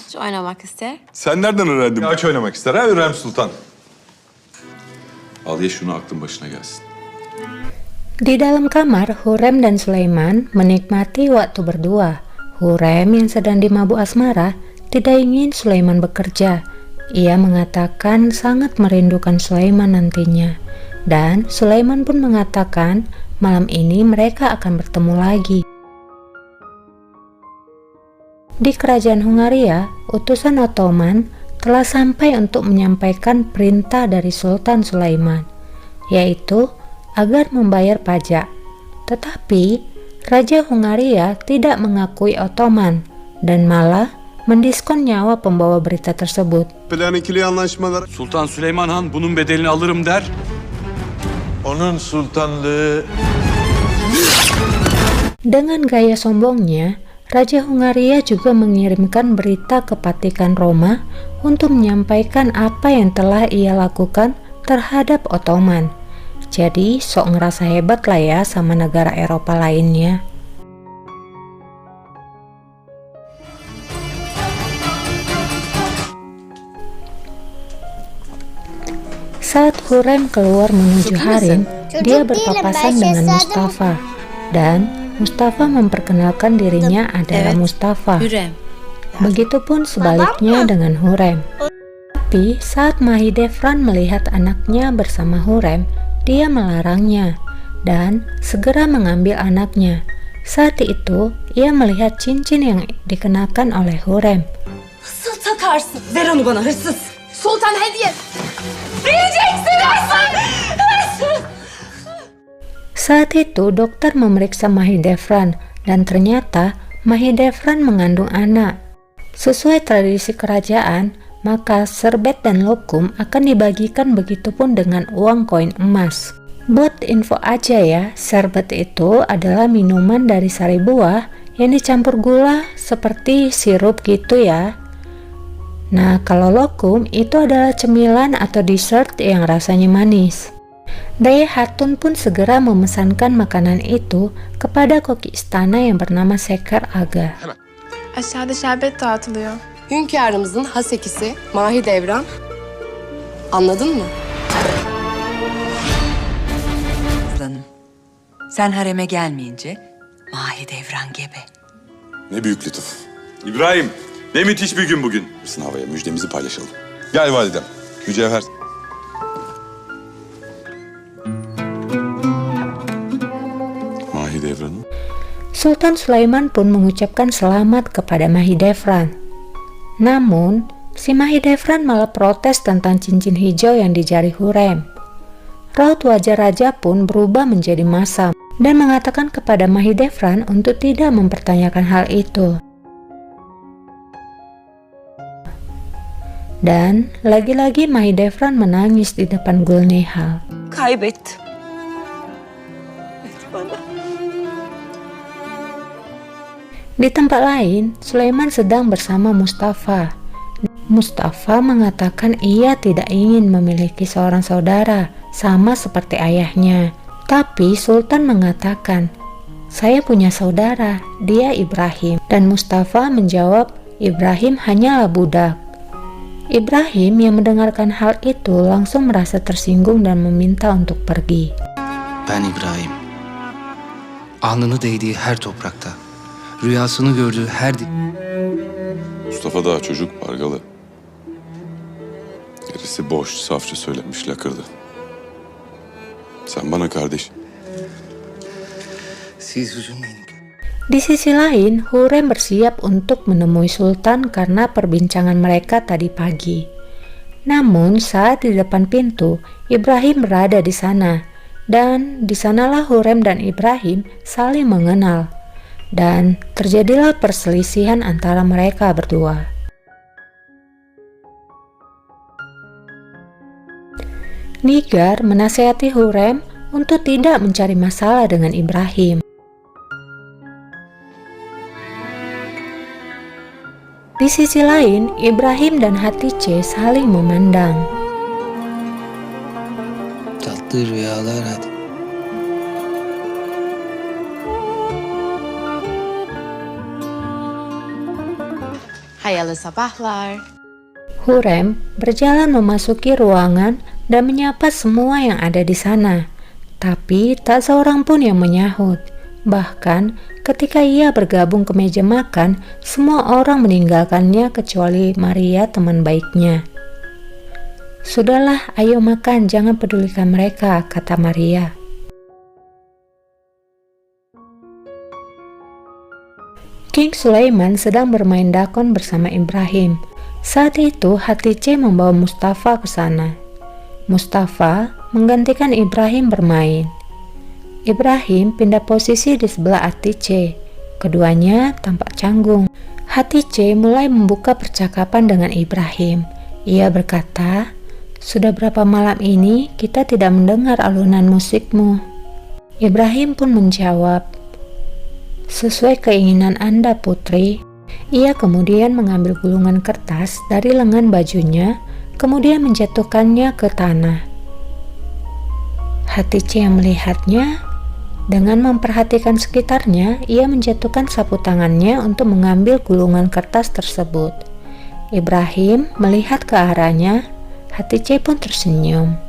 Hiç oynamak ister. Sen nereden öğrendin? Aç oynamak ister ha Hürrem Sultan. Al ye şunu aklın başına gelsin. Di dalam kamar, Hurrem dan Sulaiman menikmati waktu berdua. Hurrem yang sedang dimabuk asmara tidak ingin Sulaiman bekerja. Ia mengatakan sangat merindukan Sulaiman nantinya. Dan Sulaiman pun mengatakan malam ini mereka akan bertemu lagi. Di kerajaan Hungaria, utusan Ottoman telah sampai untuk menyampaikan perintah dari Sultan Sulaiman, yaitu agar membayar pajak. Tetapi Raja Hungaria tidak mengakui Ottoman dan malah mendiskon nyawa pembawa berita tersebut. Plan ikili anlaşmalar. Sultan Süleyman Han bunun bedelini alırım der. Onun sultanlığı... Dengan gaya sombongnya, Raja Hungaria juga mengirimkan berita ke Patikan Roma untuk menyampaikan apa yang telah ia lakukan terhadap Ottoman. Jadi sok ngerasa hebat lah ya sama negara Eropa lainnya. Saat Hurrem keluar menuju harem, dia berpapasan dengan Mustafa. Dan Mustafa memperkenalkan dirinya adalah Mustafa. Hürrem. Begitupun sebaliknya dengan Hurrem. Tapi saat Mahidevran melihat anaknya bersama Hurrem, dia melarangnya dan segera mengambil anaknya. Saat itu, ia melihat cincin yang dikenakan oleh Hurrem. Nasıl takarsın? Ver onu bana hırsız. Sultan hediye. Vereceksin hırsız. Hırsız. Saat itu, dokter memeriksa Mahidevran dan ternyata Mahidevran mengandung anak. Sesuai tradisi kerajaan, maka serbet dan lokum akan dibagikan, begitupun dengan uang koin emas. Buat info aja ya, serbet itu adalah minuman dari sari buah yang dicampur gula seperti sirup gitu ya. Nah, kalau lokum itu adalah cemilan atau dessert yang rasanya manis. Daya Hatun pun segera memesankan makanan itu kepada koki istana yang bernama Sekar Aga. Aşağıda şerbet dağıtılıyor. Hünkârımızın hasekisi Mahidevran. Anladın mı? Hanım, sen hareme gelmeyince Mahidevran gebe. Ne büyük lütuf. İbrahim, ne müthiş bir gün bugün. Mısın havaya müjdemizi paylaşalım. Gel validem. Mücevher. Mahidevran'ın. Sultan Sulaiman pun mengucapkan selamat kepada Mahidevran. Namun, si Mahidevran malah protes tentang cincin hijau yang di jari Hurrem. Raut wajah raja pun berubah menjadi masam dan mengatakan kepada Mahidevran untuk tidak mempertanyakan hal itu. Dan lagi-lagi Mahidevran menangis di depan Gulnihal. Kaybettim. Bana. Di tempat lain, Sulaiman sedang bersama Mustafa. Mustafa mengatakan ia tidak ingin memiliki seorang saudara, sama seperti ayahnya. Tapi Sultan mengatakan, "Saya punya saudara, dia Ibrahim." Dan Mustafa menjawab, "Ibrahim hanyalah budak." Ibrahim yang mendengarkan hal itu langsung merasa tersinggung dan meminta untuk pergi. Ben İbrahim. Alnını değdiği her toprakta, rüyasını gördüğü her... Mustafa daha çocuk Pargalı. Gerisi boş, safça söylenmiş lakırdı. Sen bana kardeş. Siz hüzünleyin. Di sisi lain, Hurrem bersiap untuk menemui Sultan karena perbincangan mereka tadi pagi. Namun saat di depan pintu, Ibrahim berada di sana. Dan di sanalah Hurrem dan Ibrahim saling mengenal. Dan terjadilah perselisihan antara mereka berdua. Nigar menasihati Hurrem untuk tidak mencari masalah dengan Ibrahim. Di sisi lain, Ibrahim dan Hatice saling memandang. Tatlı rüyalar hadi. Hayırlı sabahlar. Hurrem berjalan memasuki ruangan dan menyapa semua yang ada di sana. Tapi tak seorang pun yang menyahut. Bahkan ketika ia bergabung ke meja makan, semua orang meninggalkannya kecuali Maria, teman baiknya. "Sudahlah, ayo makan, jangan pedulikan mereka," kata Maria. King Sulaiman sedang bermain dakon bersama Ibrahim. Saat itu Hatice membawa Mustafa ke sana. Mustafa menggantikan Ibrahim bermain. Ibrahim pindah posisi di sebelah Hatice. Keduanya tampak canggung. Hatice mulai membuka percakapan dengan Ibrahim. Ia berkata, "Sudah berapa malam ini kita tidak mendengar alunan musikmu?" Ibrahim pun menjawab, "Sesuai keinginan Anda, Putri." Ia kemudian mengambil gulungan kertas dari lengan bajunya, kemudian menjatuhkannya ke tanah. Hatice yang melihatnya, dengan memperhatikan sekitarnya, ia menjatuhkan sapu tangannya untuk mengambil gulungan kertas tersebut. Ibrahim melihat ke arahnya, Hatice pun tersenyum.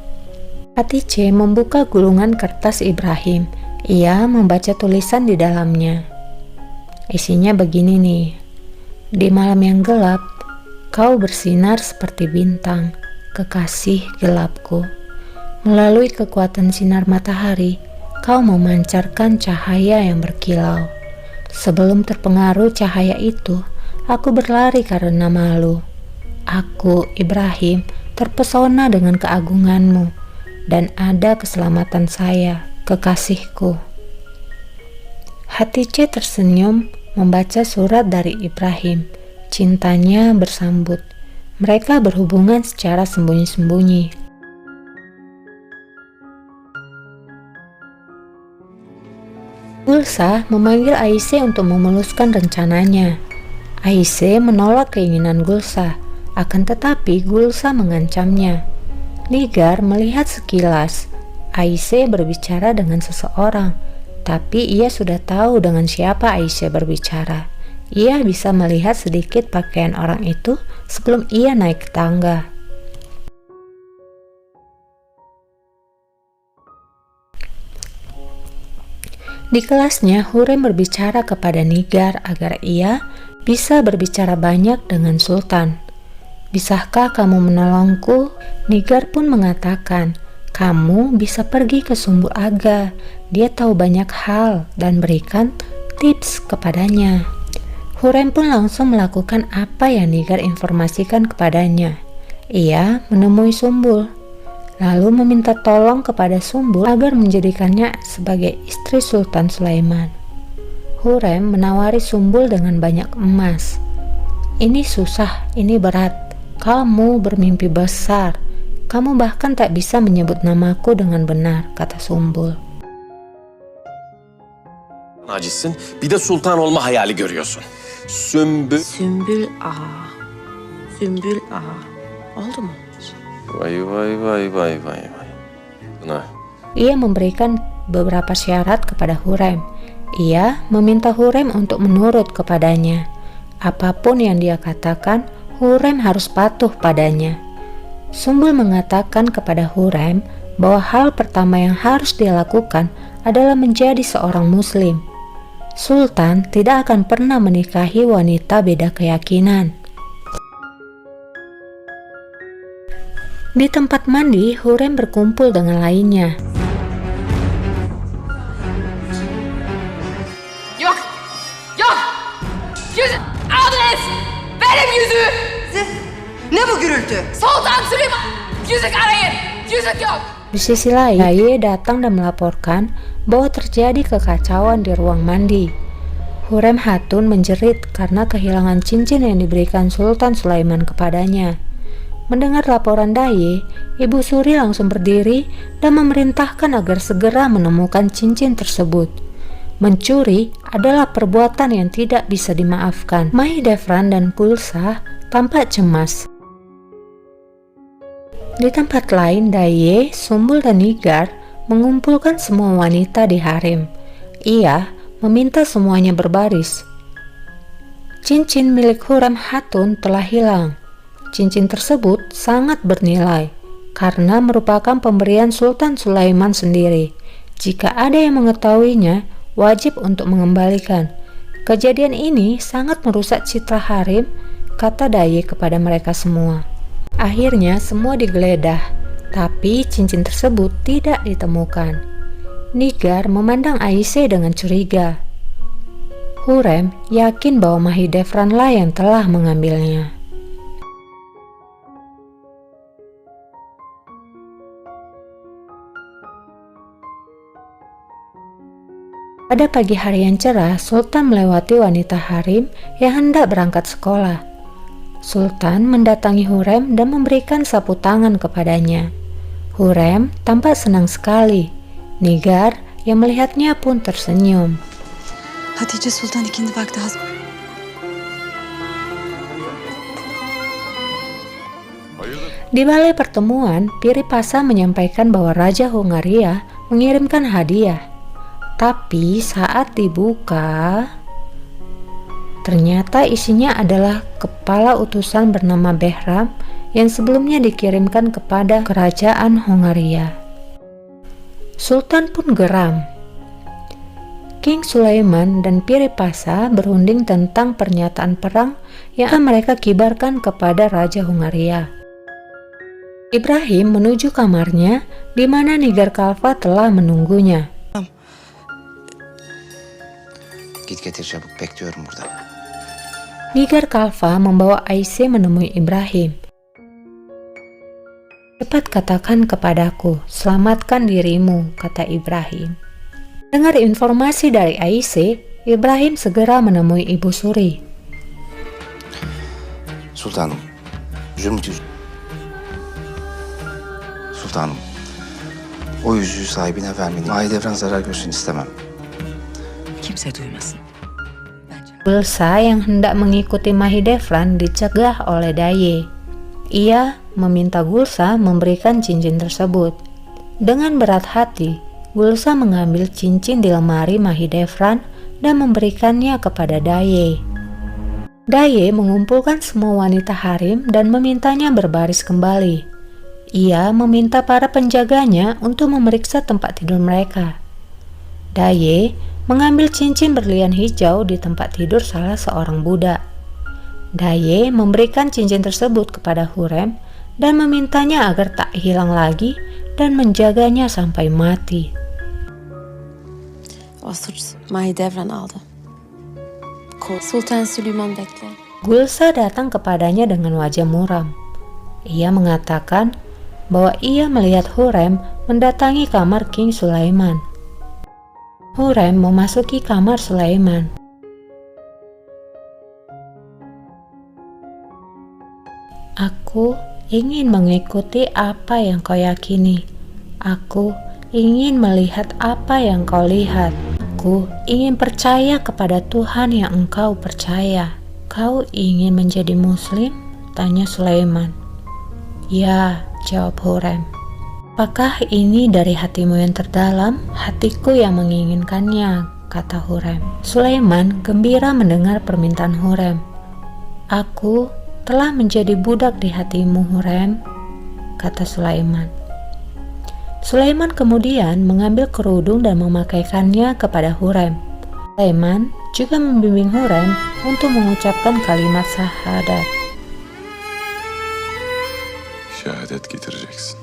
Hatice membuka gulungan kertas Ibrahim. Ia membaca tulisan di dalamnya. Isinya begini nih. "Di malam yang gelap, kau bersinar seperti bintang, kekasih gelapku. Melalui kekuatan sinar matahari, kau memancarkan cahaya yang berkilau. Sebelum terpengaruh cahaya itu, aku berlari karena malu. Aku, Ibrahim, terpesona dengan keagunganmu, dan ada keselamatan saya, kekasihku." Hatice tersenyum membaca surat dari Ibrahim. Cintanya bersambut. Mereka berhubungan secara sembunyi-sembunyi. Gulsa memanggil Aisyah untuk memuluskan rencananya. Aisyah menolak keinginan Gulsa, akan tetapi Gulsa mengancamnya. Nigar melihat sekilas Aisyah berbicara dengan seseorang, tapi ia sudah tahu dengan siapa Aisyah berbicara. Ia bisa melihat sedikit pakaian orang itu sebelum ia naik ke tangga. Di kelasnya, Hurrem berbicara kepada Nigar agar ia bisa berbicara banyak dengan Sultan. "Bisakah kamu menolongku?" Nigar pun mengatakan, "Kamu bisa pergi ke Sumbul Aga. Dia tahu banyak hal," dan berikan tips kepadanya. Hurrem pun langsung melakukan apa yang Nigar informasikan kepadanya. Ia menemui Sumbul, lalu meminta tolong kepada Sumbul agar menjadikannya sebagai istri Sultan Sulaiman. Hurrem menawari Sumbul dengan banyak emas. "Ini susah, ini berat. Kamu bermimpi besar. Kamu bahkan tak bisa menyebut namaku dengan benar," kata Sumbul. Acizsin. Bir de sultan olma hayali görüyorsun. Sümbül. Sümbül Ağa. Sümbül Ağa. Oldu mu? Vay vay vay vay vay vay. Nah, Ia memberikan beberapa syarat kepada Hurrem. Ia meminta Hurrem untuk menurut kepadanya. Apapun yang dia katakan, Hurrem harus patuh padanya. Sumbul mengatakan kepada Hurrem bahwa hal pertama yang harus dia lakukan adalah menjadi seorang muslim. Sultan tidak akan pernah menikahi wanita beda keyakinan. Di tempat mandi, Hurrem berkumpul dengan lainnya. Yok! Yok! Yüzü! Aldınız! Benim yüzüğü! Ne bu gürültü? Sultan Süleyman! Yüzük arayın! Yüzük yok! Di sisi lain, Daye datang dan melaporkan bahwa terjadi kekacauan di ruang mandi. Hurrem Hatun menjerit karena kehilangan cincin yang diberikan Sultan Sulaiman kepadanya. Mendengar laporan Daye, Ibu Suri langsung berdiri dan memerintahkan agar segera menemukan cincin tersebut. Mencuri adalah perbuatan yang tidak bisa dimaafkan. Mahidevran dan Gulsa tampak cemas. Di tempat lain, Daye, Sumbul, dan Nigar mengumpulkan semua wanita di harem. Ia meminta semuanya berbaris. Cincin milik Hurrem Hatun telah hilang. Cincin tersebut sangat bernilai karena merupakan pemberian Sultan Sulaiman sendiri. Jika ada yang mengetahuinya, wajib untuk mengembalikan. Kejadian ini sangat merusak citra harem, kata Daye kepada mereka semua. Akhirnya semua digeledah, tapi cincin tersebut tidak ditemukan. Nigar memandang Aisyah dengan curiga. Hurrem yakin bahwa Mahidevranlah yang telah mengambilnya. Pada pagi hari yang cerah, Sultan melewati wanita harem yang hendak berangkat sekolah. Sultan mendatangi Hurrem dan memberikan sapu tangan kepadanya. Hurrem tampak senang sekali. Nigar yang melihatnya pun tersenyum. Hatice Sultan ikindi vakti hazır. Di balai pertemuan, Piripasa menyampaikan bahwa Raja Hongaria mengirimkan hadiah. Tapi saat dibuka, ternyata isinya adalah kepala utusan bernama Behram yang sebelumnya dikirimkan kepada kerajaan Hongaria. Sultan pun geram. King Sulaiman dan Piripasa berunding tentang pernyataan perang yang akan mereka kibarkan kepada Raja Hongaria. Ibrahim menuju kamarnya di mana Nigar Kalfa telah menunggunya. Git getir çabuk, bekliyorum burada. Nigar Kalfa membawa Aisyah menemui Ibrahim. Cepat katakan kepadaku, selamatkan dirimu, kata Ibrahim. Dengar informasi dari Aisyah, Ibrahim segera menemui Ibu Suri. Sultanım, Zümrüt Sultanım, o yüzüğü sahibine vermeni, Mahidevran zarar görsün istemem. Kimse duymasın. Gulsa yang hendak mengikuti Mahidevran dicegah oleh Daye. Ia meminta Gulsa memberikan cincin tersebut. Dengan berat hati, Gulsa mengambil cincin di lemari Mahidevran dan memberikannya kepada Daye. Daye mengumpulkan semua wanita harem dan memintanya berbaris kembali. Ia meminta para penjaganya untuk memeriksa tempat tidur mereka. Daye mengambil cincin berlian hijau di tempat tidur salah seorang budak. Daye memberikan cincin tersebut kepada Hurrem dan memintanya agar tak hilang lagi dan menjaganya sampai mati. O suç Mahidevran aldı. Sultan Süleyman bekle. Gulsa datang kepadanya dengan wajah muram. Ia mengatakan bahwa ia melihat Hurrem mendatangi kamar King Sulaiman. Hurrem memasuki kamar Sulaiman. Aku ingin mengikuti apa yang kau yakini. Aku ingin melihat apa yang kau lihat. Aku ingin percaya kepada Tuhan yang engkau percaya. Kau ingin menjadi muslim? Tanya Sulaiman. Ya, jawab Hurrem. Apakah ini dari hatimu yang terdalam? Hatiku yang menginginkannya, kata Hurrem. Sulaiman gembira mendengar permintaan Hurrem. Aku telah menjadi budak di hatimu, Hurrem, kata Sulaiman. Sulaiman kemudian mengambil kerudung dan memakaikannya kepada Hurrem. Sulaiman juga membimbing Hurrem untuk mengucapkan kalimat syahadat. Şehadet getireceksin.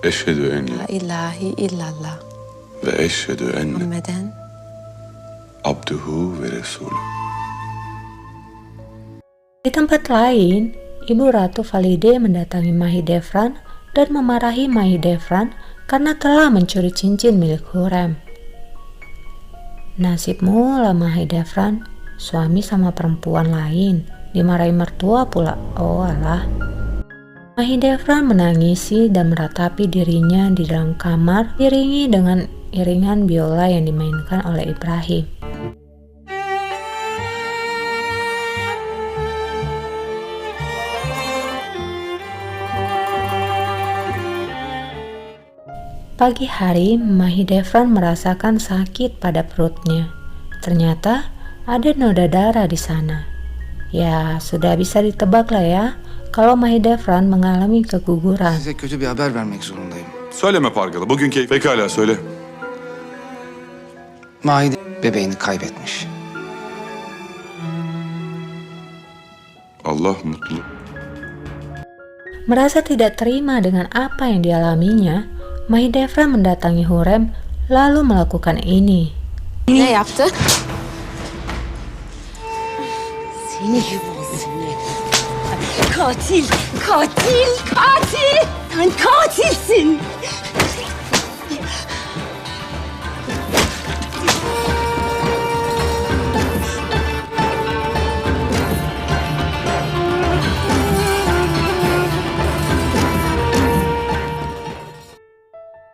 Eşhedü en La ilahe illallah. ve eşhedü enne Muhammeden abduhu ve resulü. Di tempat lain, Ibu Ratu Valide mendatangi Mahidevran dan memarahi Mahidevran karena telah mencuri cincin milik Hurrem. Nasibmu lah Mahidevran, suami sama perempuan lain, dimarahi mertua pula. Oh alah. Mahidevran menangisi dan meratapi dirinya di dalam kamar, diiringi dengan iringan biola yang dimainkan oleh Ibrahim. Pagi hari, Mahidevran merasakan sakit pada perutnya. Ternyata ada noda darah di sana. Ya, sudah bisa ditebak lah ya kalau Mahidevran mengalami keguguran. Size kötü bir haber vermek zorundayım. Söyleme Pargalı. Bugünkü pekala söyle. Mahide bebeğini kaybetmiş. Allah mutlu. Merasa tidak terima dengan apa yang dialaminya, Mahidevran mendatangi Hurrem lalu melakukan ini. Ne yaptı? Seni seni. Katil, katil, katil! Sen katilsin!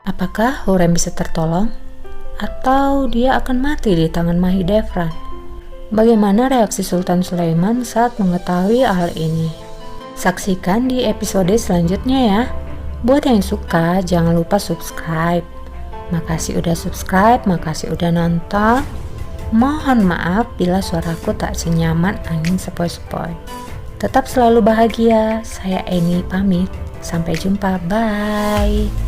Apakah Hurrem bisa tertolong? Atau dia akan mati di tangan Mahidevran? Bagaimana reaksi Sultan Sulaiman saat mengetahui hal ini? Saksikan di episode selanjutnya ya. Buat yang suka, jangan lupa subscribe. Makasih udah subscribe, makasih udah nonton. Mohon maaf bila suaraku tak senyaman angin sepoi-sepoi. Tetap selalu bahagia. Saya Eni pamit. Sampai jumpa. Bye.